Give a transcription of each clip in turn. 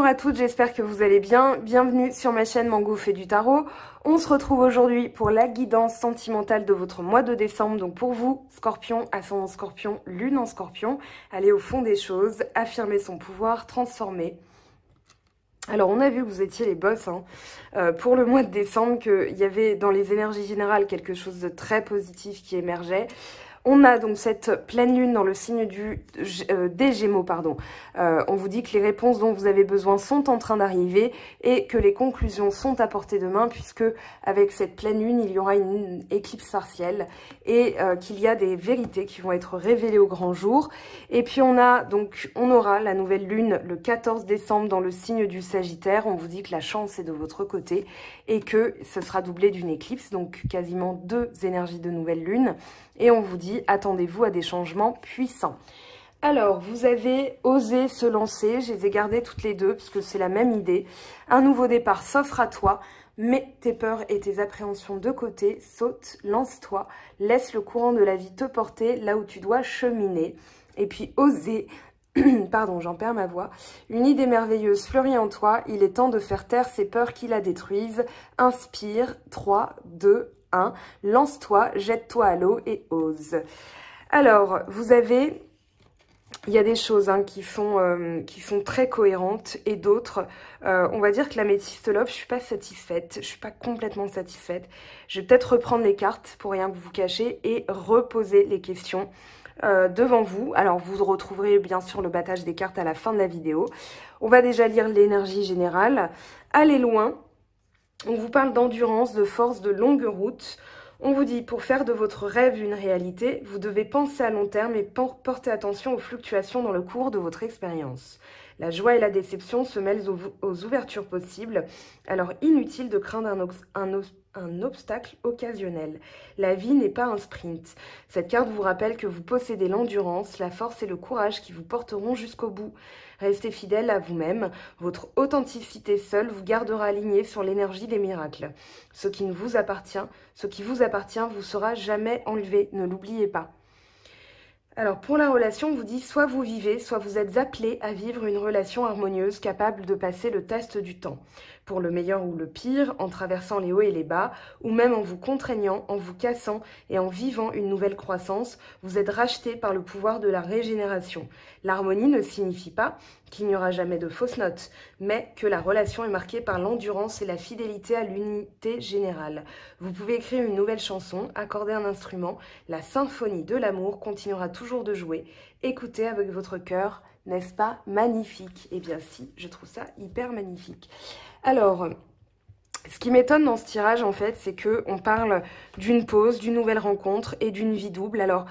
à toutes, j'espère que vous allez bien. Bienvenue sur ma chaîne Mango fait du tarot. On se retrouve aujourd'hui pour la guidance sentimentale de votre mois de décembre. Donc pour vous, Scorpion, ascendant Scorpion, lune en Scorpion, aller au fond des choses, affirmer son pouvoir, transformer. Alors on a vu que vous étiez les boss pour le mois de décembre, qu'il y avait dans les énergies générales quelque chose de très positif qui émergeait. On a donc cette pleine lune dans le signe des Gémeaux, pardon. On vous dit que les réponses dont vous avez besoin sont en train d'arriver et que les conclusions sont à portée de main, puisque avec cette pleine lune, il y aura une éclipse partielle et qu'il y a des vérités qui vont être révélées au grand jour. Et puis on aura la nouvelle lune le 14 décembre dans le signe du Sagittaire. On vous dit que la chance est de votre côté et que ce sera doublé d'une éclipse, donc quasiment 2 énergies de nouvelle lune. Et on vous dit, attendez-vous à des changements puissants. Alors, vous avez osé se lancer, je les ai gardées toutes les deux, parce que c'est la même idée. Un nouveau départ s'offre à toi, mets tes peurs et tes appréhensions de côté, saute, lance-toi, laisse le courant de la vie te porter là où tu dois cheminer. Et puis, oser, pardon, j'en perds ma voix, une idée merveilleuse fleurit en toi, il est temps de faire taire ces peurs qui la détruisent. Inspire, 3, 2, 1, lance-toi, jette-toi à l'eau et ose. Alors, il y a des choses qui sont très cohérentes et d'autres, on va dire que l'améthyste love, je suis pas satisfaite, je suis pas complètement satisfaite. Je vais peut-être reprendre les cartes pour rien vous cacher et reposer les questions devant vous. Alors, vous retrouverez bien sûr le battage des cartes à la fin de la vidéo. On va déjà lire l'énergie générale. Allez loin. On vous parle d'endurance, de force, de longue route. On vous dit, pour faire de votre rêve une réalité, vous devez penser à long terme et porter attention aux fluctuations dans le cours de votre expérience. La joie et la déception se mêlent aux ouvertures possibles, alors inutile de craindre un obstacle occasionnel. La vie n'est pas un sprint. Cette carte vous rappelle que vous possédez l'endurance, la force et le courage qui vous porteront jusqu'au bout. Restez fidèle à vous-même. Votre authenticité seule vous gardera aligné sur l'énergie des miracles. Ce qui vous appartient vous sera jamais enlevé. Ne l'oubliez pas. Alors pour la relation, on vous dit soit vous vivez, soit vous êtes appelé à vivre une relation harmonieuse capable de passer le test du temps. Pour le meilleur ou le pire, en traversant les hauts et les bas, ou même en vous contraignant, en vous cassant et en vivant une nouvelle croissance, vous êtes racheté par le pouvoir de la régénération. L'harmonie ne signifie pas qu'il n'y aura jamais de fausses notes, mais que la relation est marquée par l'endurance et la fidélité à l'unité générale. Vous pouvez écrire une nouvelle chanson, accorder un instrument, la symphonie de l'amour continuera toujours de jouer. Écoutez avec votre cœur, n'est-ce pas magnifique? Eh bien si, je trouve ça hyper magnifique. Alors, ce qui m'étonne dans ce tirage, en fait, c'est qu'on parle d'une pause, d'une nouvelle rencontre et d'une vie double. Alors,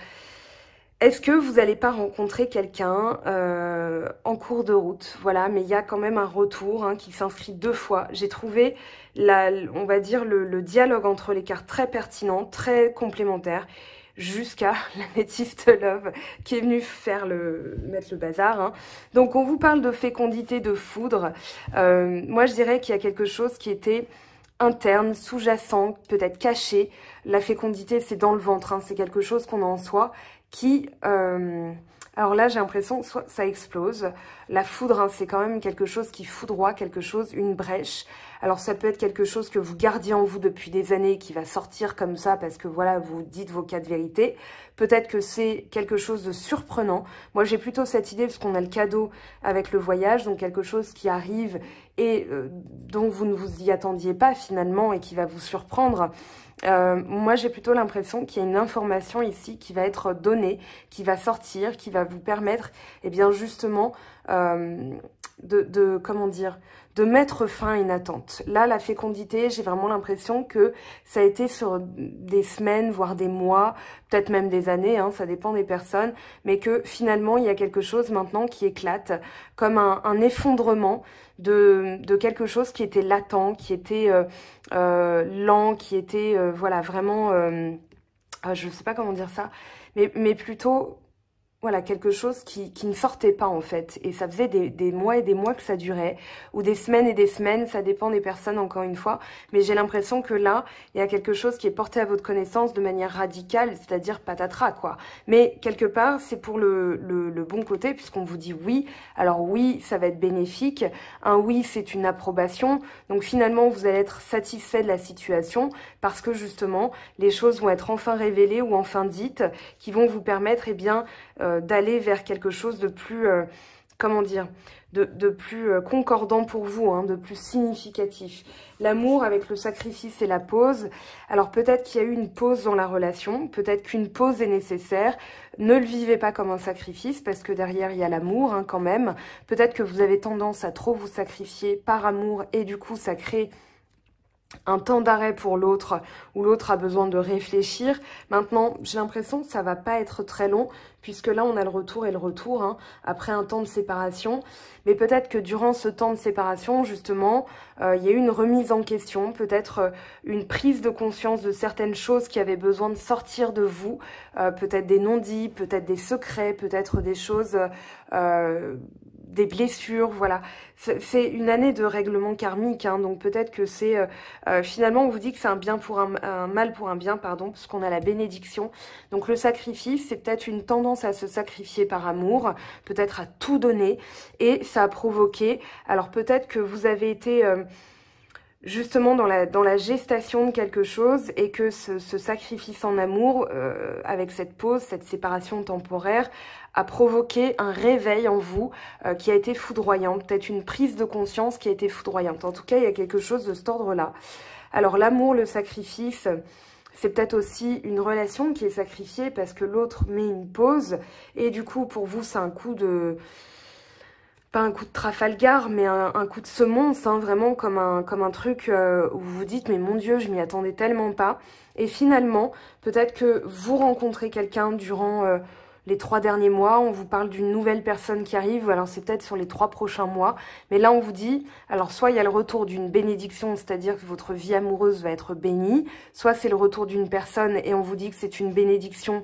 est-ce que vous n'allez pas rencontrer quelqu'un en cours de route? Voilà, mais il y a quand même un retour qui s'inscrit 2 fois. J'ai trouvé, on va dire, le dialogue entre les cartes très pertinent, très complémentaire, jusqu'à l'améthyste love qui est venu mettre le bazar. Donc on vous parle de fécondité, de foudre. Moi je dirais qu'il y a quelque chose qui était interne, sous-jacent, peut-être caché. La fécondité c'est dans le ventre, c'est quelque chose qu'on a en soi qui... alors là, j'ai l'impression que ça explose. La foudre, c'est quand même quelque chose qui foudroie, quelque chose, une brèche. Alors ça peut être quelque chose que vous gardiez en vous depuis des années et qui va sortir comme ça parce que voilà, vous dites vos 4 vérités. Peut-être que c'est quelque chose de surprenant. Moi, j'ai plutôt cette idée parce qu'on a le cadeau avec le voyage, donc quelque chose qui arrive et dont vous ne vous y attendiez pas finalement et qui va vous surprendre. Moi, j'ai plutôt l'impression qu'il y a une information ici qui va être donnée, qui va sortir, qui va vous permettre, eh bien justement, comment dire, de mettre fin à une attente. Là, la fécondité, j'ai vraiment l'impression que ça a été sur des semaines, voire des mois, peut-être même des années, ça dépend des personnes, mais que finalement, il y a quelque chose maintenant qui éclate, comme un effondrement de quelque chose qui était latent, qui était lent, qui était, voilà, vraiment, je ne sais pas comment dire ça, mais plutôt voilà, quelque chose qui ne sortait pas en fait. Et ça faisait des mois et des mois que ça durait, ou des semaines et des semaines, ça dépend des personnes encore une fois. Mais j'ai l'impression que là, il y a quelque chose qui est porté à votre connaissance de manière radicale, c'est-à-dire patatras quoi. Mais quelque part, c'est pour le bon côté, puisqu'on vous dit oui. Alors oui, ça va être bénéfique. Un oui, c'est une approbation. Donc finalement, vous allez être satisfait de la situation, parce que justement, les choses vont être enfin révélées ou enfin dites, qui vont vous permettre, eh bien, d'aller vers quelque chose de plus, comment dire, de plus concordant pour vous, hein, de plus significatif. L'amour avec le sacrifice et la pause. Alors peut-être qu'il y a eu une pause dans la relation, peut-être qu'une pause est nécessaire. Ne le vivez pas comme un sacrifice parce que derrière il y a l'amour hein, quand même. Peut-être que vous avez tendance à trop vous sacrifier par amour et du coup ça crée un temps d'arrêt pour l'autre, où l'autre a besoin de réfléchir. Maintenant, j'ai l'impression que ça va pas être très long, puisque là, on a le retour et le retour, hein, après un temps de séparation. Mais peut-être que durant ce temps de séparation, justement, il y a eu une remise en question, peut-être une prise de conscience de certaines choses qui avaient besoin de sortir de vous, peut-être des non-dits, peut-être des secrets, peut-être des choses... des blessures, voilà. C'est une année de règlement karmique, hein, donc peut-être que c'est... finalement, on vous dit que c'est un bien pour un mal pour un bien, pardon, puisqu'on a la bénédiction. Donc le sacrifice, c'est peut-être une tendance à se sacrifier par amour, peut-être à tout donner, et ça a provoqué... Alors peut-être que vous avez été... justement dans la gestation de quelque chose et que ce sacrifice en amour, avec cette pause, cette séparation temporaire, a provoqué un réveil en vous qui a été foudroyant, peut-être une prise de conscience qui a été foudroyante. En tout cas, il y a quelque chose de cet ordre-là. Alors l'amour, le sacrifice, c'est peut-être aussi une relation qui est sacrifiée parce que l'autre met une pause et du coup, pour vous, c'est un coup de... pas un coup de Trafalgar, mais un coup de semonce, hein, vraiment comme un truc où vous vous dites « mais mon Dieu, je m'y attendais tellement pas ». Et finalement, peut-être que vous rencontrez quelqu'un durant les 3 derniers mois, on vous parle d'une nouvelle personne qui arrive, alors c'est peut-être sur les 3 prochains mois, mais là on vous dit, alors soit il y a le retour d'une bénédiction, c'est-à-dire que votre vie amoureuse va être bénie, soit c'est le retour d'une personne et on vous dit que c'est une bénédiction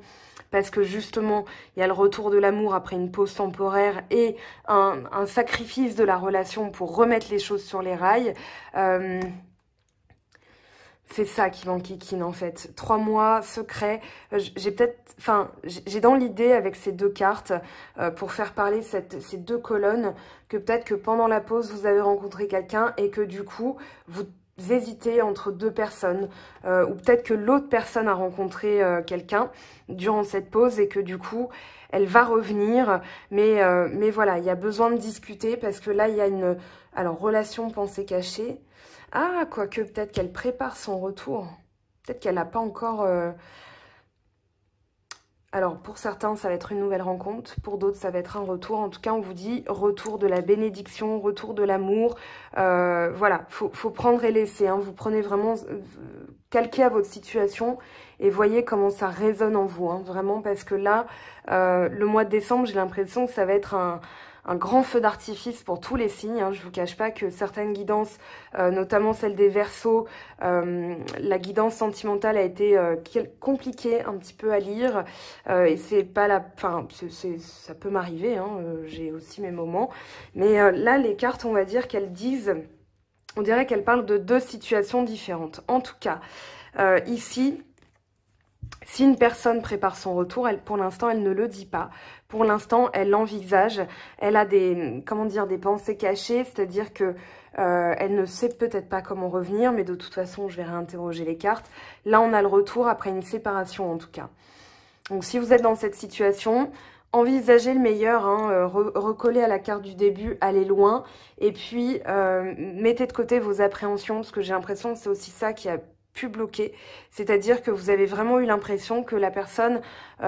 parce que justement, il y a le retour de l'amour après une pause temporaire et un sacrifice de la relation pour remettre les choses sur les rails. C'est ça qui m'enquiquine en fait. 3 mois, secret. J'ai peut-être... Enfin, j'ai dans l'idée avec ces 2 cartes, pour faire parler ces 2 colonnes, que peut-être que pendant la pause, vous avez rencontré quelqu'un et que du coup, vous hésitez entre 2 personnes. Ou peut-être que l'autre personne a rencontré quelqu'un durant cette pause et que du coup, elle va revenir. Mais voilà, il y a besoin de discuter parce que là, il y a une... Alors, relation, pensée cachée... Ah, quoique peut-être qu'elle prépare son retour. Peut-être qu'elle n'a pas encore... Alors, pour certains, ça va être une nouvelle rencontre. Pour d'autres, ça va être un retour. En tout cas, on vous dit retour de la bénédiction, retour de l'amour. Voilà, faut prendre et laisser. Hein. Vous prenez vraiment... calquez à votre situation et voyez comment ça résonne en vous. Hein, vraiment, parce que là, le mois de décembre, j'ai l'impression que ça va être un grand feu d'artifice pour tous les signes. Hein. Je vous cache pas que certaines guidances, notamment celle des Verseaux, la guidance sentimentale a été compliquée un petit peu à lire. Et c'est pas la... Enfin, ça peut m'arriver, hein, j'ai aussi mes moments. Mais là, les cartes, on va dire qu'elles disent... On dirait qu'elles parlent de 2 situations différentes. En tout cas, ici... Si une personne prépare son retour, pour l'instant, elle ne le dit pas. Pour l'instant, elle l'envisage. Elle a des pensées cachées, c'est-à-dire que elle ne sait peut-être pas comment revenir, mais de toute façon, je vais réinterroger les cartes. Là, on a le retour après une séparation, en tout cas. Donc, si vous êtes dans cette situation, envisagez le meilleur, hein, recollez à la carte du début, allez loin, et puis mettez de côté vos appréhensions, parce que j'ai l'impression que c'est aussi ça qui a pu bloquer, c'est-à-dire que vous avez vraiment eu l'impression que la personne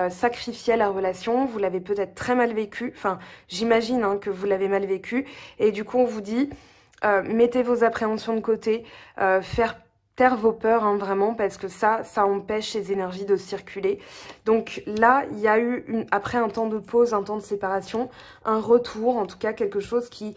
sacrifiait la relation, vous l'avez peut-être très mal vécu, enfin j'imagine hein, que vous l'avez mal vécu, et du coup on vous dit mettez vos appréhensions de côté, faire taire vos peurs hein, vraiment, parce que ça empêche ces énergies de circuler. Donc là il y a eu, après un temps de pause, un temps de séparation, un retour, en tout cas quelque chose qui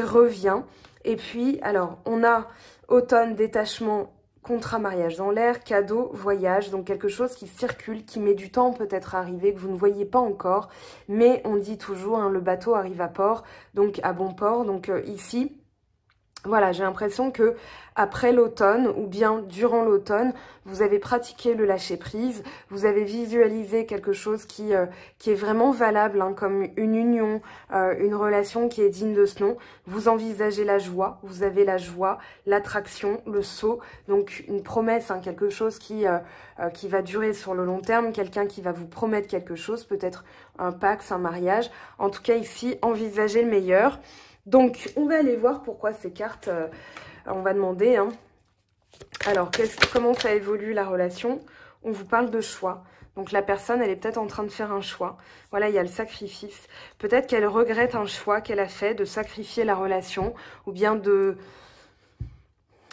revient. Et puis alors on a automne, détachement, contrat mariage dans l'air, cadeau, voyage, donc quelque chose qui circule, qui met du temps peut-être à arriver, que vous ne voyez pas encore, mais on dit toujours, hein, le bateau arrive à port, donc à bon port, donc ici, voilà, j'ai l'impression que après l'automne ou bien durant l'automne, vous avez pratiqué le lâcher-prise, vous avez visualisé quelque chose qui est vraiment valable, hein, comme une union, une relation qui est digne de ce nom. Vous envisagez la joie, vous avez la joie, l'attraction, le saut, donc une promesse, hein, quelque chose qui va durer sur le long terme, quelqu'un qui va vous promettre quelque chose, peut-être un pax, un mariage. En tout cas ici, envisagez le meilleur. Donc, on va aller voir pourquoi ces cartes, on va demander. Hein. Alors, comment ça évolue la relation? On vous parle de choix. Donc, la personne, elle est peut-être en train de faire un choix. Voilà, il y a le sacrifice. Peut-être qu'elle regrette un choix qu'elle a fait de sacrifier la relation ou bien de...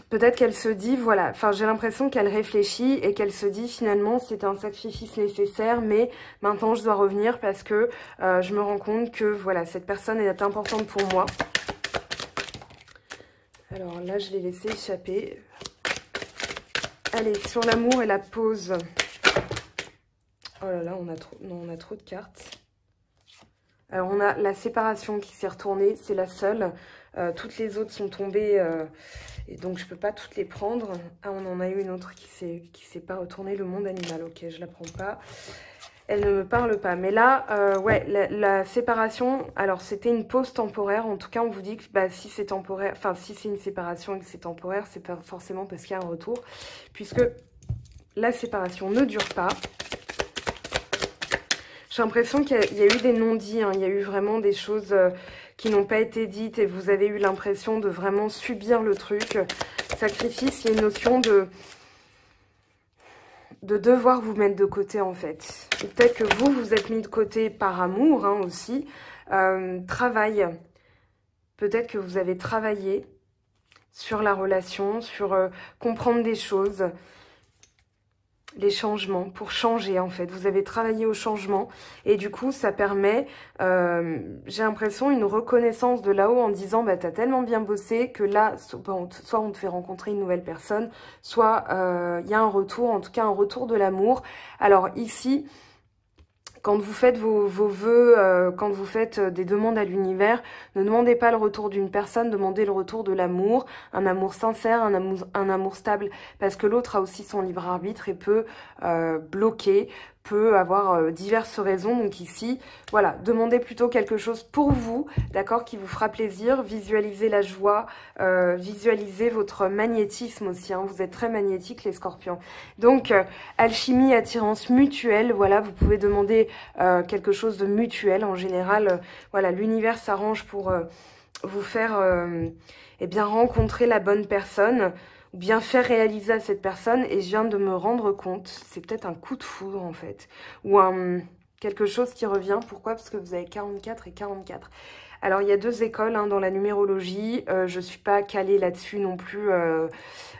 Peut-être qu'elle se dit, voilà, enfin j'ai l'impression qu'elle réfléchit et qu'elle se dit finalement c'est un sacrifice nécessaire, mais maintenant je dois revenir parce que je me rends compte que voilà, cette personne est importante pour moi. Alors là je l'ai laissé échapper. Allez, sur l'amour et la pause. Oh là là, on a trop de cartes. Alors on a la séparation qui s'est retournée, c'est la seule. Toutes les autres sont tombées... et donc, je ne peux pas toutes les prendre. Ah, on en a eu une autre qui s'est pas retournée. Le monde animal. Ok, je ne la prends pas. Elle ne me parle pas. Mais là, ouais, la séparation, alors c'était une pause temporaire. En tout cas, on vous dit que bah, si c'est temporaire, enfin, si c'est une séparation et que c'est temporaire, c'est pas forcément parce qu'il y a un retour. Puisque la séparation ne dure pas. J'ai l'impression qu'il y a eu des non-dits. Hein. Il y a eu vraiment des choses... qui n'ont pas été dites et vous avez eu l'impression de vraiment subir le truc. Sacrifice, il y a une notion de devoir vous mettre de côté en fait. Peut-être que vous êtes mis de côté par amour hein, aussi. Travail. Peut-être que vous avez travaillé sur la relation, sur comprendre des choses. Les changements, pour changer en fait. Vous avez travaillé au changement et du coup ça permet, j'ai l'impression, une reconnaissance de là-haut en disant bah t'as tellement bien bossé que là, soit on te fait rencontrer une nouvelle personne, soit il y a un retour, en tout cas un retour de l'amour. Alors ici, quand vous faites vos vœux, quand vous faites des demandes à l'univers, ne demandez pas le retour d'une personne, demandez le retour de l'amour, un amour sincère, un amour stable, parce que l'autre a aussi son libre arbitre et peut bloquer, peut avoir diverses raisons. Donc ici, voilà, demandez plutôt quelque chose pour vous, d'accord, qui vous fera plaisir, visualisez la joie, visualisez votre magnétisme aussi, hein, vous êtes très magnétiques les scorpions. Donc, alchimie, attirance mutuelle, voilà, vous pouvez demander quelque chose de mutuel. En général, voilà, l'univers s'arrange pour vous faire eh bien, rencontrer la bonne personne, ou bien faire réaliser à cette personne, et je viens de me rendre compte, c'est peut-être un coup de foudre en fait, ou quelque chose qui revient. Pourquoi? Parce que vous avez 44 et 44. Alors, il y a deux écoles hein, dans la numérologie, je ne suis pas calée là-dessus non plus.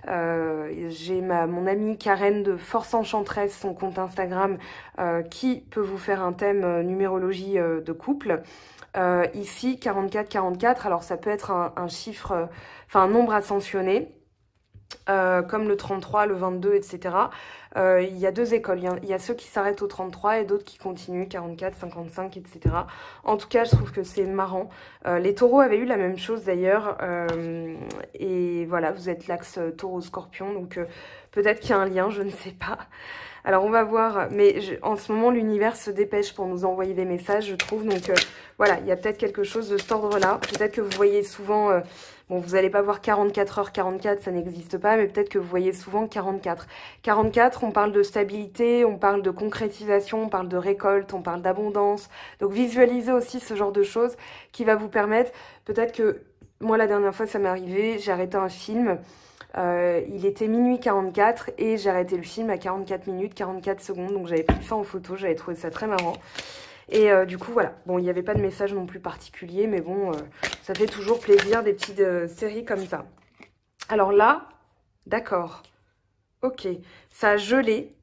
J'ai mon amie Karen de Force Enchanteresse, son compte Instagram, qui peut vous faire un thème numérologie de couple. Ici, 44-44, alors ça peut être un chiffre, enfin un nombre ascensionné. Comme le 33, le 22, etc. Il y a deux écoles. Il y a ceux qui s'arrêtent au 33 et d'autres qui continuent, 44, 55, etc. En tout cas, je trouve que c'est marrant. Les taureaux avaient eu la même chose d'ailleurs. Et voilà, vous êtes l'axe taureau-scorpion. Donc peut-être qu'il y a un lien, je ne sais pas. Alors on va voir, mais en ce moment l'univers se dépêche pour nous envoyer des messages, je trouve. Donc voilà, il y a peut-être quelque chose de cet ordre-là. Peut-être que vous voyez souvent... bon, vous n'allez pas voir 44 heures 44, ça n'existe pas, mais peut-être que vous voyez souvent 44. 44, on parle de stabilité, on parle de concrétisation, on parle de récolte, on parle d'abondance. Donc visualisez aussi ce genre de choses qui va vous permettre, peut-être que, moi la dernière fois ça m'est arrivé, j'ai arrêté un film, il était minuit 44 et j'ai arrêté le film à 44 minutes, 44 secondes, donc j'avais pris ça en photo, j'avais trouvé ça très marrant. Et du coup, voilà. Bon, il n'y avait pas de message non plus particulier, mais bon, ça fait toujours plaisir des petites séries comme ça. Alors là, d'accord. Ok, ça a gelé.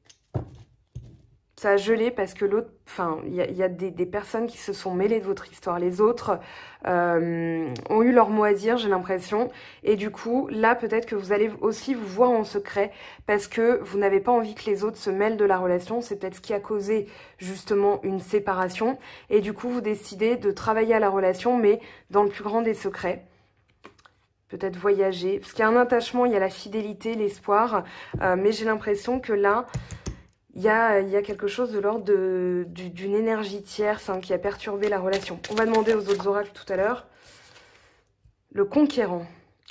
ça a gelé parce que l'autre, enfin, il y a des personnes qui se sont mêlées de votre histoire. Les autres ont eu leur mot à dire, j'ai l'impression. Et du coup, là, peut-être que vous allez aussi vous voir en secret parce que vous n'avez pas envie que les autres se mêlent de la relation. C'est peut-être ce qui a causé justement une séparation. Et du coup, vous décidez de travailler à la relation, mais dans le plus grand des secrets. Peut-être voyager. Parce qu'il y a un attachement, il y a la fidélité, l'espoir. Mais j'ai l'impression que là... Il y a quelque chose de l'ordre d'une énergie tierce qui a perturbé la relation. On va demander aux autres oracles tout à l'heure. Le conquérant.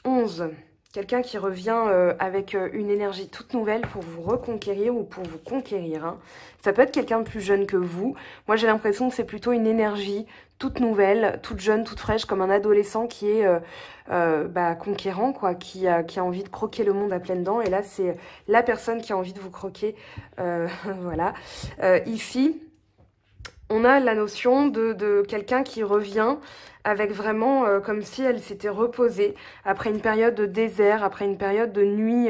11. Quelqu'un qui revient avec une énergie toute nouvelle pour vous reconquérir ou pour vous conquérir. Hein. Ça peut être quelqu'un de plus jeune que vous. Moi, j'ai l'impression que c'est plutôt une énergie toute nouvelle, toute jeune, toute fraîche, comme un adolescent qui est conquérant, quoi, qui a envie de croquer le monde à pleines dents. Et là, c'est la personne qui a envie de vous croquer. Voilà. Ici, on a la notion de quelqu'un qui revient avec vraiment comme si elle s'était reposée après une période de désert, après une période de nuit.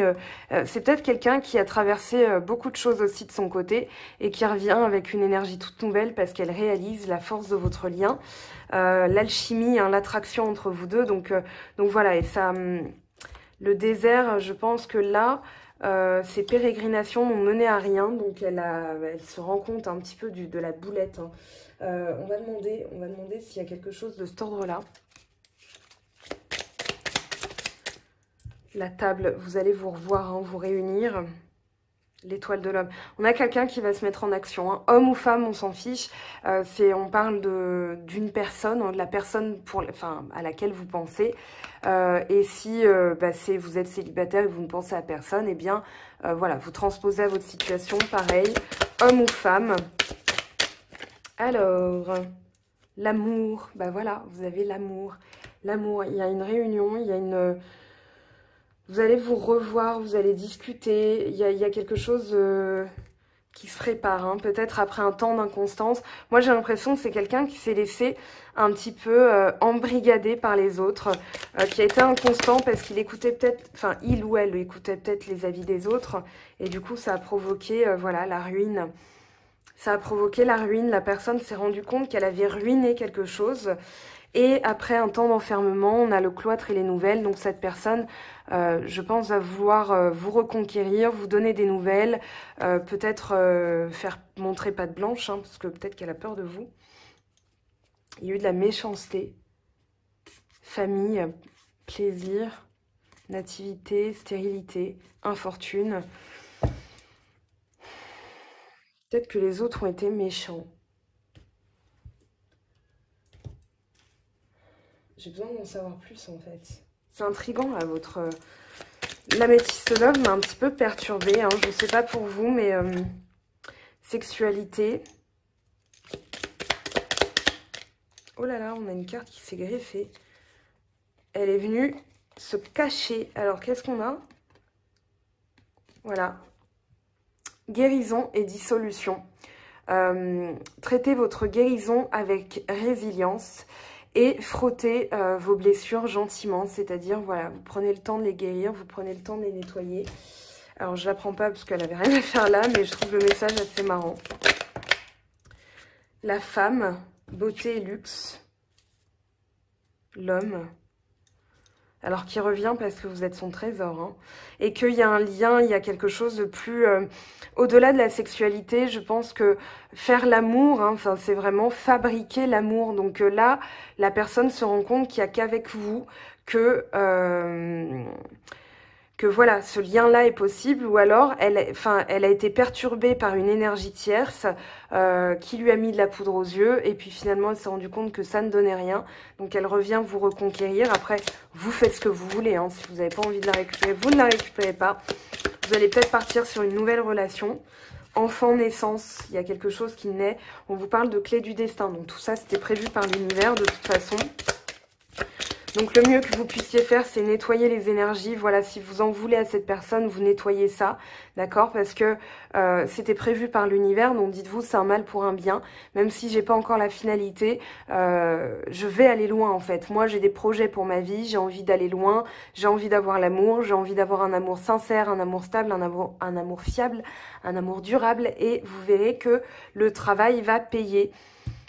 C'est peut-être quelqu'un qui a traversé beaucoup de choses aussi de son côté et qui revient avec une énergie toute nouvelle parce qu'elle réalise la force de votre lien, l'alchimie, l'attraction entre vous deux. Donc voilà, et ça, le désert, je pense que là... ces pérégrinations n'ont mené à rien, donc elle se rend compte un petit peu de la boulette. Hein. On va demander s'il y a quelque chose de cet ordre-là. La table, vous allez vous revoir, vous réunir. L'étoile de l'homme. On a quelqu'un qui va se mettre en action. Hein. Homme ou femme, on s'en fiche. On parle d'une personne, de la personne à laquelle vous pensez. Et si vous êtes célibataire et vous ne pensez à personne, eh bien, voilà, vous transposez à votre situation. Pareil, homme ou femme. Alors, l'amour. Voilà, vous avez l'amour. L'amour, il y a une réunion, il y a une... Vous allez vous revoir, vous allez discuter, il y a quelque chose qui se prépare, hein, peut-être après un temps d'inconstance. Moi, j'ai l'impression que c'est quelqu'un qui s'est laissé un petit peu embrigader par les autres, qui a été inconstant parce qu'il écoutait peut-être, enfin, il ou elle écoutait peut-être les avis des autres, et du coup, ça a provoqué, voilà, la ruine. Ça a provoqué la ruine, la personne s'est rendue compte qu'elle avait ruiné quelque chose. Et après un temps d'enfermement, on a le cloître et les nouvelles. Donc cette personne, je pense, va vouloir vous reconquérir, vous donner des nouvelles, peut-être faire montrer patte blanche, parce que peut-être qu'elle a peur de vous. Il y a eu de la méchanceté, famille, plaisir, nativité, stérilité, infortune. Peut-être que les autres ont été méchants. J'ai besoin d'en savoir plus, en fait. C'est intriguant, là, votre... L'améthyste love m'a un petit peu perturbée. Hein. Je ne sais pas pour vous, mais... Sexualité. Oh là là, on a une carte qui s'est greffée. Elle est venue se cacher. Alors, qu'est-ce qu'on a? Voilà. Guérison et dissolution. Traitez votre guérison avec résilience. Et frottez vos blessures gentiment, c'est-à-dire, voilà, vous prenez le temps de les guérir, vous prenez le temps de les nettoyer. Alors, je ne la prends pas parce qu'elle n'avait rien à faire là, mais je trouve le message assez marrant. La femme, beauté et luxe. L'homme. Alors, qui revient parce que vous êtes son trésor. Hein, et qu'il y a un lien, il y a quelque chose de plus... au-delà de la sexualité, je pense que faire l'amour, c'est vraiment fabriquer l'amour. Donc là, la personne se rend compte qu'il n'y a qu'avec vous que voilà, ce lien-là est possible. Ou alors, elle a été perturbée par une énergie tierce qui lui a mis de la poudre aux yeux. Et puis finalement, elle s'est rendue compte que ça ne donnait rien. Donc elle revient vous reconquérir. Après, vous faites ce que vous voulez. Hein. Si vous n'avez pas envie de la récupérer, vous ne la récupérez pas. Vous allez peut-être partir sur une nouvelle relation. Enfant, naissance, il y a quelque chose qui naît. On vous parle de clé du destin. Donc tout ça, c'était prévu par l'univers de toute façon. Donc le mieux que vous puissiez faire, c'est nettoyer les énergies. Voilà, si vous en voulez à cette personne, vous nettoyez ça, d'accord? Parce que c'était prévu par l'univers, donc dites-vous, c'est un mal pour un bien. Même si j'ai pas encore la finalité, je vais aller loin en fait. Moi, j'ai des projets pour ma vie, j'ai envie d'aller loin, j'ai envie d'avoir l'amour, j'ai envie d'avoir un amour sincère, un amour stable, un amour fiable, un amour durable. Et vous verrez que le travail va payer.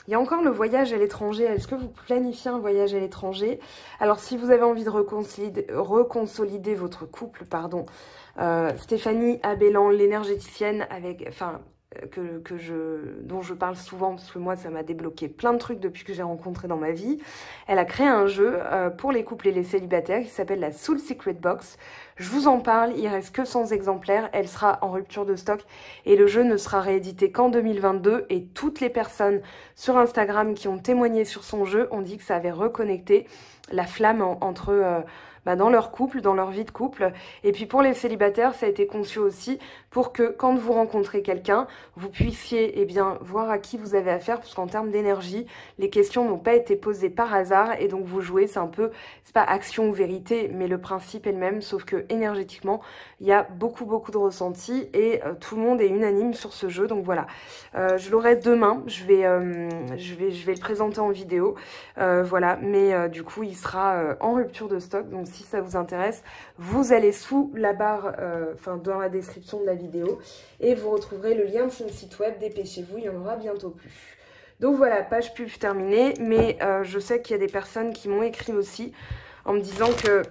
Il y a encore le voyage à l'étranger. Est-ce que vous planifiez un voyage à l'étranger? Alors, si vous avez envie de reconsolider votre couple, pardon, Stéphanie Abellan, l'énergéticienne, dont je parle souvent, parce que moi, ça m'a débloqué plein de trucs depuis que j'ai rencontré dans ma vie. Elle a créé un jeu pour les couples et les célibataires qui s'appelle la Soul Secret Box. Je vous en parle, il reste que 100 exemplaires, elle sera en rupture de stock et le jeu ne sera réédité qu'en 2022 et toutes les personnes sur Instagram qui ont témoigné sur son jeu ont dit que ça avait reconnecté la flamme entre dans leur couple, dans leur vie de couple. Et puis pour les célibataires, ça a été conçu aussi pour que quand vous rencontrez quelqu'un, vous puissiez voir à qui vous avez affaire, parce qu'en termes d'énergie, les questions n'ont pas été posées par hasard et donc vous jouez, c'est pas action ou vérité, mais le principe est le même, sauf que énergétiquement, il y a beaucoup de ressentis et tout le monde est unanime sur ce jeu. Donc voilà, je l'aurai demain, je vais le présenter en vidéo, voilà, mais du coup il sera en rupture de stock. Donc si ça vous intéresse, vous allez sous la barre, dans la description de la vidéo et vous retrouverez le lien de son site web. Dépêchez-vous, il y en aura bientôt plus. Donc voilà, page pub terminée, mais je sais qu'il y a des personnes qui m'ont écrit aussi en me disant que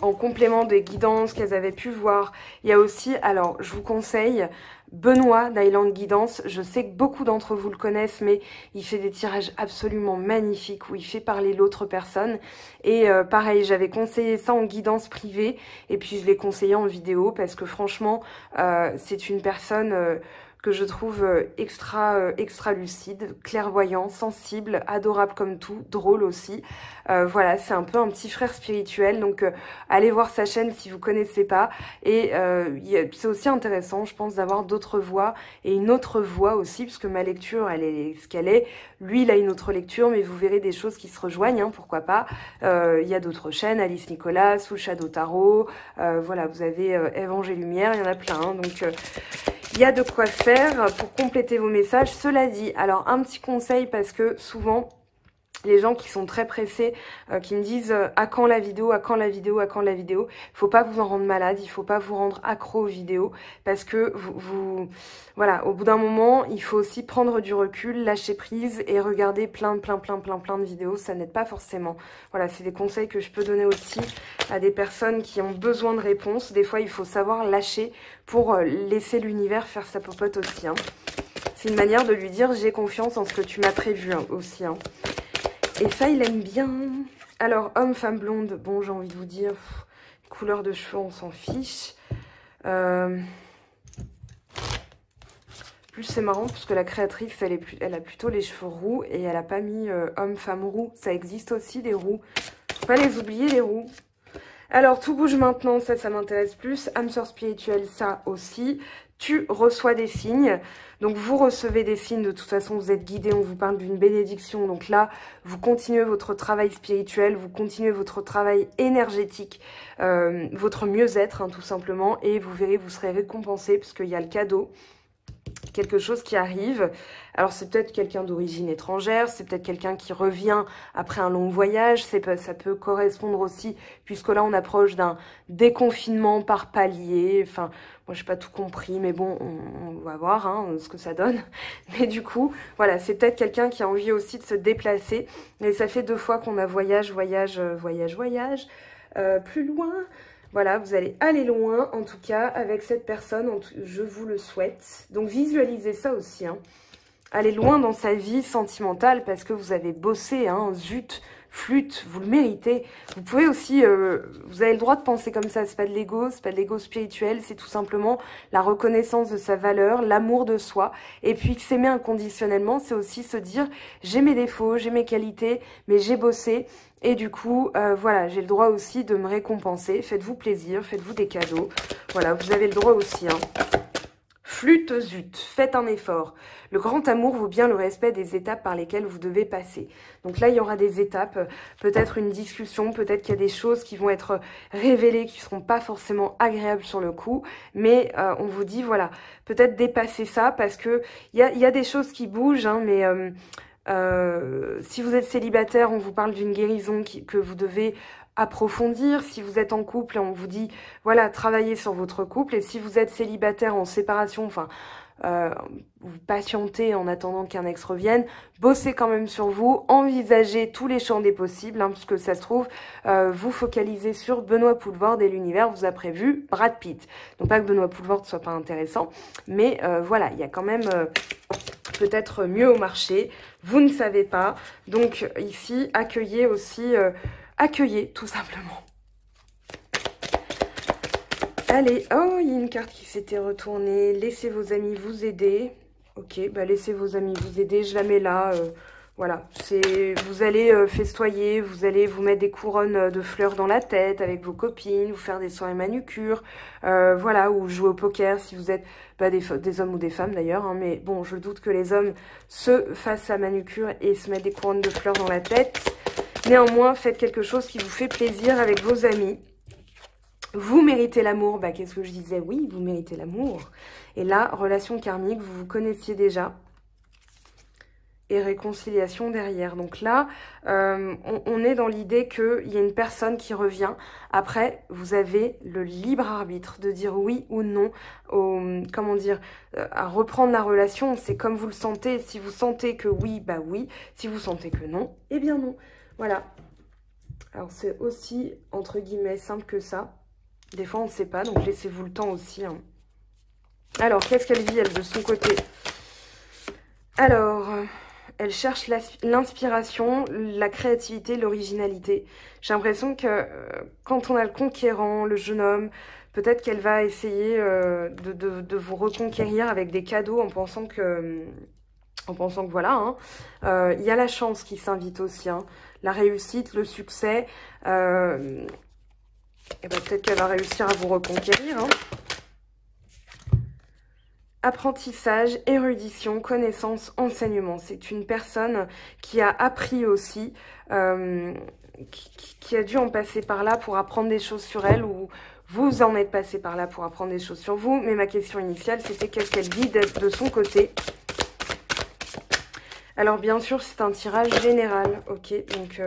en complément des guidances qu'elles avaient pu voir, il y a aussi, alors je vous conseille Benoît d'Island Guidance. Je sais que beaucoup d'entre vous le connaissent, mais il fait des tirages absolument magnifiques où il fait parler l'autre personne. Et pareil, j'avais conseillé ça en guidance privée et puis je l'ai conseillé en vidéo parce que franchement, c'est une personne que je trouve extra lucide, clairvoyant, sensible, adorable comme tout, drôle aussi. Voilà, c'est un peu un petit frère spirituel, donc allez voir sa chaîne si vous connaissez pas. Et c'est aussi intéressant, je pense, d'avoir d'autres voix et une autre voix aussi, puisque ma lecture, elle est ce qu'elle est. Lui, il a une autre lecture, mais vous verrez des choses qui se rejoignent, hein, pourquoi pas. Il y a d'autres chaînes, Alice Nicolas, Soul Shadow Tarot, voilà, vous avez Eve Lumière, il y en a plein, hein, donc... il y a de quoi faire pour compléter vos messages. Cela dit, alors un petit conseil, parce que souvent, les gens qui sont très pressés, qui me disent à quand la vidéo, à quand la vidéo, à quand la vidéo, il faut pas vous en rendre malade, il faut pas vous rendre accro aux vidéos, parce que voilà, au bout d'un moment, il faut aussi prendre du recul, lâcher prise et regarder plein de vidéos, ça n'aide pas forcément. Voilà, c'est des conseils que je peux donner aussi à des personnes qui ont besoin de réponses. Des fois, il faut savoir lâcher pour laisser l'univers faire sa popote aussi, hein. C'est une manière de lui dire j'ai confiance en ce que tu m'as prévu, hein, aussi, hein. Et ça, il aime bien. Alors, homme, femme blonde, bon, j'ai envie de vous dire, couleur de cheveux, on s'en fiche. Plus c'est marrant, parce que la créatrice, elle a plutôt les cheveux roux, et elle n'a pas mis homme, femme, roux. Ça existe aussi, des roux. Faut pas les oublier, les roux. Alors, tout bouge maintenant, ça m'intéresse plus. Âme sœur spirituelle, ça aussi. Tu reçois des signes. Donc, vous recevez des signes. De toute façon, vous êtes guidé. On vous parle d'une bénédiction. Donc là, vous continuez votre travail spirituel. Vous continuez votre travail énergétique. Votre mieux-être, hein, tout simplement. Et vous verrez, vous serez récompensé parce qu'il y a le cadeau. Quelque chose qui arrive. Alors c'est peut-être quelqu'un d'origine étrangère, c'est peut-être quelqu'un qui revient après un long voyage, ça peut correspondre aussi, puisque là on approche d'un déconfinement par palier. Enfin, moi j'ai pas tout compris, mais bon, on va voir, hein, ce que ça donne. Mais du coup, voilà, c'est peut-être quelqu'un qui a envie aussi de se déplacer. Et ça fait 2 fois qu'on a voyage, plus loin. Voilà, vous allez aller loin, en tout cas, avec cette personne, je vous le souhaite. Donc, visualisez ça aussi, hein. Allez loin dans sa vie sentimentale, parce que vous avez bossé, hein, zut, flûte, vous le méritez. Vous pouvez aussi, vous avez le droit de penser comme ça, c'est pas de l'ego spirituel, c'est tout simplement la reconnaissance de sa valeur, l'amour de soi. Et puis, s'aimer inconditionnellement, c'est aussi se dire, j'ai mes défauts, j'ai mes qualités, mais j'ai bossé. Et du coup, voilà, j'ai le droit aussi de me récompenser. Faites-vous plaisir, faites-vous des cadeaux. Voilà, vous avez le droit aussi, hein. Flûte zut, faites un effort. Le grand amour vaut bien le respect des étapes par lesquelles vous devez passer. Donc là, il y aura des étapes, peut-être une discussion, peut-être qu'il y a des choses qui vont être révélées, qui ne seront pas forcément agréables sur le coup. Mais on vous dit, voilà, peut-être dépasser ça parce que il y a des choses qui bougent, hein, mais si vous êtes célibataire, on vous parle d'une guérison que vous devez approfondir. Si vous êtes en couple, on vous dit, voilà, travaillez sur votre couple. Et si vous êtes célibataire en séparation, enfin, vous patientez en attendant qu'un ex revienne, bossez quand même sur vous, envisagez tous les champs des possibles, hein, puisque ça se trouve, vous focalisez sur Benoît Poelvoorde et l'univers vous a prévu Brad Pitt. Donc pas que Benoît Poelvoorde soit pas intéressant, mais voilà, il y a quand même peut-être mieux au marché, vous ne savez pas. Donc ici, accueillez aussi, accueillez tout simplement. Allez, oh, il y a une carte qui s'était retournée. Laissez vos amis vous aider. Ok, bah laissez vos amis vous aider. Je la mets là. Voilà, vous allez festoyer, vous allez vous mettre des couronnes de fleurs dans la tête avec vos copines, vous faire des soirées manucures, voilà, ou jouer au poker si vous êtes des hommes ou des femmes d'ailleurs. Hein, mais bon, je doute que les hommes se fassent la manucure et se mettent des couronnes de fleurs dans la tête. Néanmoins, faites quelque chose qui vous fait plaisir avec vos amis. Vous méritez l'amour, bah qu'est-ce que je disais? Oui, vous méritez l'amour. Et là, relation karmique, vous vous connaissiez déjà. Et réconciliation derrière. Donc là, on est dans l'idée qu'il y a une personne qui revient. Après, vous avez le libre arbitre de dire oui ou non, comment dire, à reprendre la relation. C'est comme vous le sentez. Si vous sentez que oui, bah oui. Si vous sentez que non, eh bien non. Voilà. Alors c'est aussi, entre guillemets, simple que ça. Des fois, on ne sait pas, donc laissez-vous le temps aussi. Hein. Alors, qu'est-ce qu'elle vit, elle, de son côté? Alors, elle cherche l'inspiration, la créativité, l'originalité. J'ai l'impression que quand on a le conquérant, le jeune homme, peut-être qu'elle va essayer de vous reconquérir avec des cadeaux en pensant que voilà, hein, y a la chance qui s'invite aussi. Hein, la réussite, le succès... et ben, peut-être qu'elle va réussir à vous reconquérir. Hein. Apprentissage, érudition, connaissance, enseignement. C'est une personne qui a appris aussi, qui a dû en passer par là pour apprendre des choses sur elle, ou vous en êtes passé par là pour apprendre des choses sur vous. Mais ma question initiale, c'était qu'est-ce qu'elle vit de son côté. Alors bien sûr, c'est un tirage général. Ok, donc...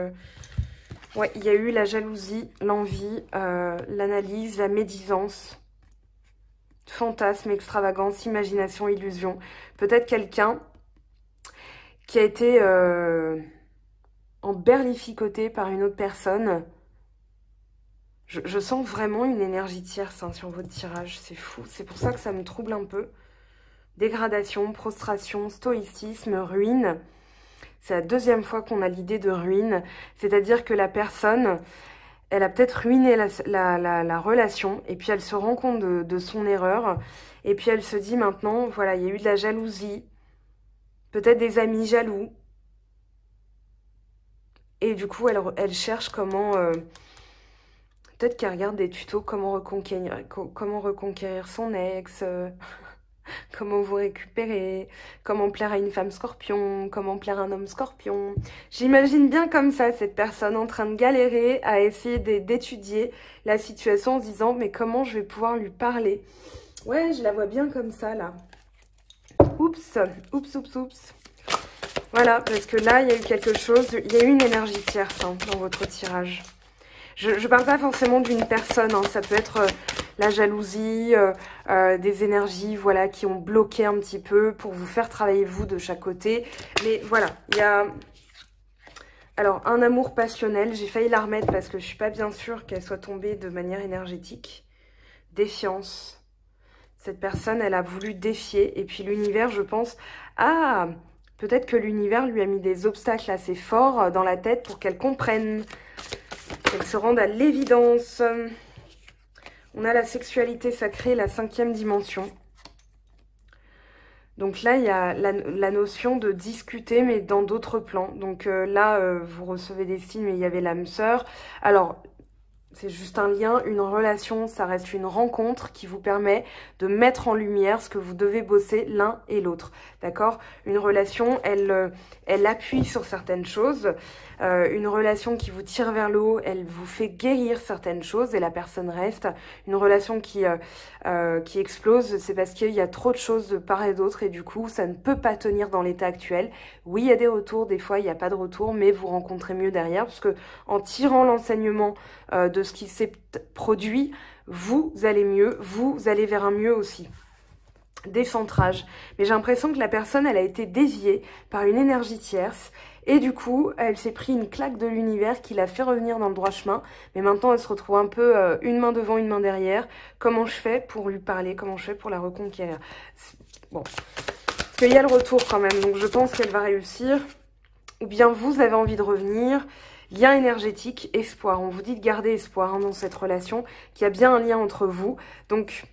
ouais, il y a eu la jalousie, l'envie, l'analyse, la médisance, fantasme, extravagance, imagination, illusion. Peut-être quelqu'un qui a été emberlificoté par une autre personne. Je sens vraiment une énergie tierce hein, sur votre tirage, c'est fou. C'est pour ça que ça me trouble un peu. Dégradation, prostration, stoïcisme, ruine. C'est la deuxième fois qu'on a l'idée de ruine, c'est-à-dire que la personne, elle a peut-être ruiné la relation, et puis elle se rend compte de son erreur, et puis elle se dit maintenant, voilà, il y a eu de la jalousie, peut-être des amis jaloux, et du coup, elle cherche comment, peut-être qu'elle regarde des tutos, comment reconquérir son ex, comment vous récupérer, comment plaire à une femme scorpion, comment plaire à un homme scorpion. J'imagine bien comme ça, cette personne en train de galérer à essayer d'étudier la situation en se disant « mais comment je vais pouvoir lui parler ?» Ouais, je la vois bien comme ça, là. Oups, oups, oups, oups. Voilà, parce que là, il y a eu quelque chose, il y a eu une énergie tierce hein, dans votre tirage. Je parle pas forcément d'une personne, hein, ça peut être la jalousie, des énergies voilà, qui ont bloqué un petit peu pour vous faire travailler vous de chaque côté. Mais voilà, il y a alors un amour passionnel, j'ai failli la remettre parce que je suis pas bien sûre qu'elle soit tombée de manière énergétique. Défiance, cette personne elle a voulu défier et puis l'univers je pense, ah peut-être que l'univers lui a mis des obstacles assez forts dans la tête pour qu'elle comprenne. Qu'elle se rende à l'évidence. On a la sexualité sacrée, la 5e dimension. Donc là, il y a la notion de discuter, mais dans d'autres plans. Donc là, vous recevez des signes, mais il y avait l'âme sœur. Alors, C'est juste un lien, une relation, ça reste une rencontre qui vous permet de mettre en lumière ce que vous devez bosser l'un et l'autre, d'accord? Une relation, elle appuie sur certaines choses. Une relation qui vous tire vers le haut, elle vous fait guérir certaines choses et la personne reste. Une relation qui explose, c'est parce qu'il y a trop de choses de part et d'autre et du coup, ça ne peut pas tenir dans l'état actuel. Oui, il y a des retours, des fois, il n'y a pas de retour, mais vous rencontrez mieux derrière parce que en tirant l'enseignement de ce qui s'est produit, vous allez mieux, vous allez vers un mieux aussi. Décentrage. Mais j'ai l'impression que la personne, elle a été déviée par une énergie tierce et du coup, elle s'est pris une claque de l'univers qui l'a fait revenir dans le droit chemin. Mais maintenant, elle se retrouve un peu une main devant, une main derrière. Comment je fais pour lui parler? Comment je fais pour la reconquérir? Bon, parce qu'il y a le retour quand même, donc je pense qu'elle va réussir. Ou bien vous avez envie de revenir. Lien énergétique, espoir. On vous dit de garder espoir dans cette relation, qu'il y a bien un lien entre vous. Donc,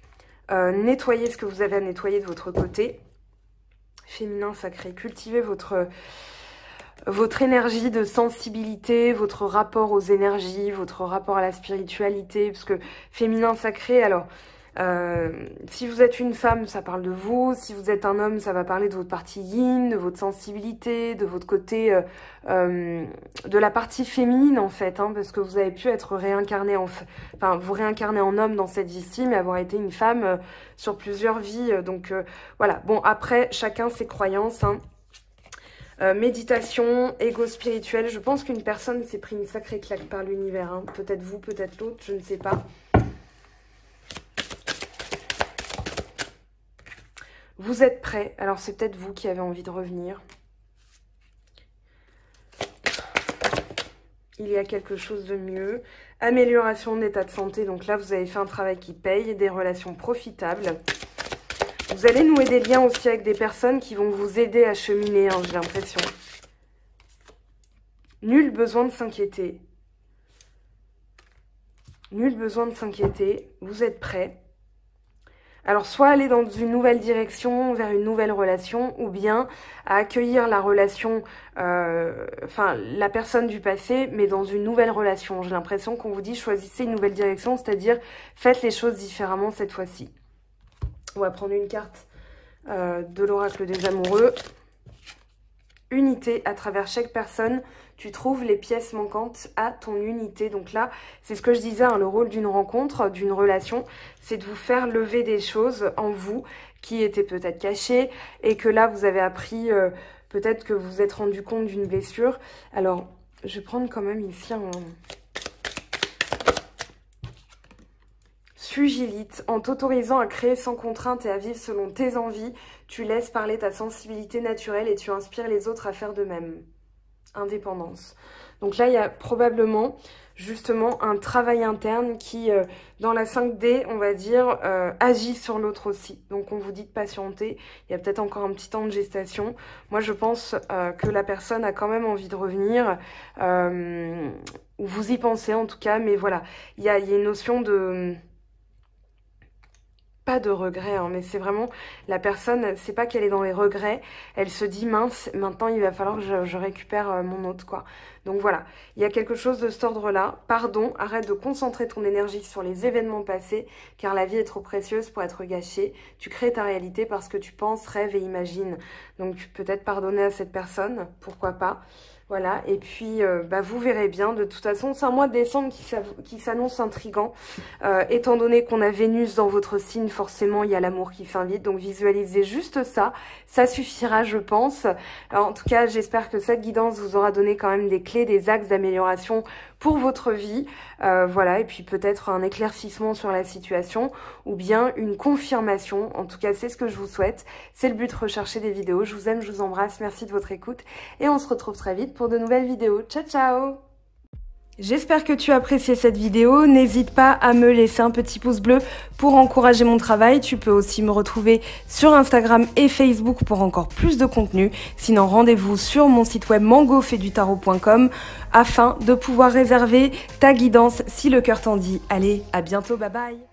nettoyez ce que vous avez à nettoyer de votre côté. Féminin sacré, cultivez votre énergie de sensibilité, votre rapport aux énergies, votre rapport à la spiritualité. Parce que féminin sacré, alors... si vous êtes une femme, ça parle de vous. Si vous êtes un homme, ça va parler de votre partie yin, de votre sensibilité, de votre côté, de la partie féminine en fait, hein, parce que vous avez pu être réincarné enfin, vous réincarner en homme dans cette vie-ci, mais avoir été une femme sur plusieurs vies. Donc voilà. Bon, après, chacun ses croyances. Hein. Méditation, ego spirituel. Je pense qu'une personne s'est pris une sacrée claque par l'univers. Hein. Peut-être vous, peut-être l'autre, je ne sais pas. Vous êtes prêts. Alors, c'est peut-être vous qui avez envie de revenir. Il y a quelque chose de mieux. Amélioration de l'état de santé. Donc là, vous avez fait un travail qui paye. Des relations profitables. Vous allez nouer des liens aussi avec des personnes qui vont vous aider à cheminer, hein, j'ai l'impression. Nul besoin de s'inquiéter. Nul besoin de s'inquiéter. Vous êtes prêts. Alors, soit aller dans une nouvelle direction, vers une nouvelle relation, ou bien à accueillir la relation, enfin, la personne du passé, mais dans une nouvelle relation. J'ai l'impression qu'on vous dit choisissez une nouvelle direction, c'est-à-dire faites les choses différemment cette fois-ci. On va prendre une carte de l'oracle des amoureux. Unité, à travers chaque personne, tu trouves les pièces manquantes à ton unité. Donc là, c'est ce que je disais, hein, le rôle d'une rencontre, d'une relation, c'est de vous faire lever des choses en vous qui étaient peut-être cachées et que là, vous avez appris, peut-être que vous vous êtes rendu compte d'une blessure. Alors, je vais prendre quand même ici un... Sugilite, en t'autorisant à créer sans contrainte et à vivre selon tes envies, tu laisses parler ta sensibilité naturelle et tu inspires les autres à faire de même. Indépendance. Donc là, il y a probablement justement un travail interne qui, dans la 5D, on va dire, agit sur l'autre aussi. Donc on vous dit de patienter, il y a peut-être encore un petit temps de gestation. Moi, je pense que la personne a quand même envie de revenir, ou vous y pensez en tout cas, mais voilà, il y a une notion de... Pas de regret, hein, mais c'est vraiment la personne, c'est pas qu'elle est dans les regrets, elle se dit mince, maintenant il va falloir que je récupère mon autre, quoi. Donc voilà, il y a quelque chose de cet ordre-là. Pardon, arrête de concentrer ton énergie sur les événements passés, car la vie est trop précieuse pour être gâchée. Tu crées ta réalité parce que tu penses, rêves et imagines. Donc peut-être pardonner à cette personne, pourquoi pas. Voilà, et puis vous verrez bien, de toute façon, c'est un mois de décembre qui s'annonce intriguant. Étant donné qu'on a Vénus dans votre signe, forcément, il y a l'amour qui s'invite. Donc visualisez juste ça, ça suffira, je pense. Alors, en tout cas, j'espère que cette guidance vous aura donné quand même des clés, des axes d'amélioration pour votre vie. Voilà, et puis peut-être un éclaircissement sur la situation ou bien une confirmation. En tout cas, c'est ce que je vous souhaite. C'est le but, rechercher des vidéos. Je vous aime, je vous embrasse. Merci de votre écoute et on se retrouve très vite pour de nouvelles vidéos. Ciao, ciao! J'espère que tu as apprécié cette vidéo. N'hésite pas à me laisser un petit pouce bleu pour encourager mon travail. Tu peux aussi me retrouver sur Instagram et Facebook pour encore plus de contenu. Sinon, rendez-vous sur mon site web mangofaidutarot.com afin de pouvoir réserver ta guidance si le cœur t'en dit. Allez, à bientôt, bye bye!